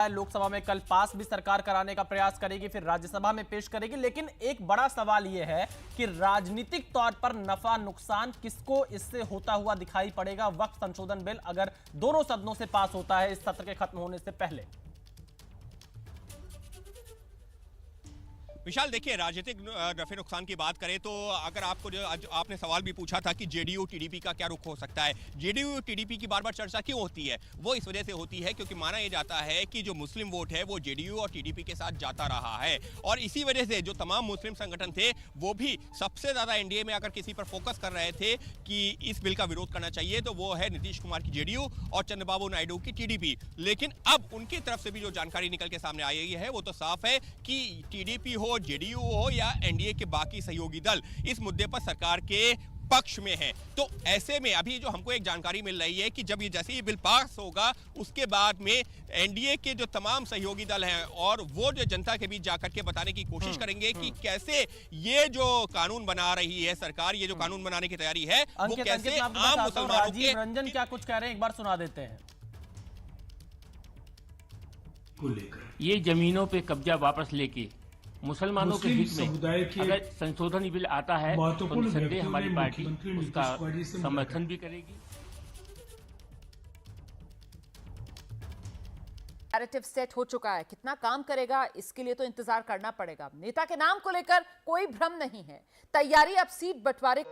लोकसभा में कल पास भी सरकार कराने का प्रयास करेगी, फिर राज्यसभा में पेश करेगी। लेकिन एक बड़ा सवाल यह है कि राजनीतिक तौर पर नफा नुकसान किसको इससे होता हुआ दिखाई पड़ेगा वक्फ संशोधन बिल अगर दोनों सदनों से पास होता है इस सत्र के खत्म होने से पहले। विशाल, देखिए, राजनीतिक नफे नुकसान की बात करें तो अगर आपको जो आज आपने सवाल भी पूछा था कि जेडीयू टीडीपी का क्या रुख हो सकता है, जेडीयू टीडीपी की बार बार चर्चा क्यों होती है, वो इस वजह से होती है क्योंकि माना यह जाता है कि जो मुस्लिम वोट है वो जेडीयू और टीडीपी के साथ जाता रहा है और इसी वजह से जो तमाम मुस्लिम संगठन थे वो भी सबसे ज्यादा एनडीए में अगर किसी पर फोकस कर रहे थे कि इस बिल का विरोध करना चाहिए तो वो है नीतीश कुमार की जेडीयू और चंद्रबाबू नायडू की टीडीपी। लेकिन अब उनकी तरफ से भी जो जानकारी निकल के सामने आई है वो तो साफ है कि टीडीपी हो, जेडीयू हो या एनडीए के बाकी सहयोगी दल इस मुद्दे पर सरकार के पक्ष में है। तो ऐसे में अभी जो हमको एक जानकारी मिल रही है कि जब ये जैसे ही बिल पास होगा उसके बाद में एनडीए के जो तमाम सहयोगी दल हैं और वो जो जनता के बीच जाकर के बताने की कोशिश करेंगे कि कैसे ये जो कानून बना रही है सरकार, ये जो कानून बनाने की तैयारी है वो कैसे आम मुसलमानों के। रंजन क्या कुछ कह रहे हैं, एक बार सुना देते हैं। को लेकर ये जमीनों पे कब्जा वापस लेके मुसलमानों के हित में अगर संशोधन बिल आता है तो निसंदेह हमारी पार्टी उसका समर्थन भी करेगी। नैरेटिव सेट हो चुका है, कितना काम करेगा इसके लिए तो इंतजार करना पड़ेगा। नेता के नाम को लेकर कोई भ्रम नहीं है, तैयारी अब सीट बंटवारे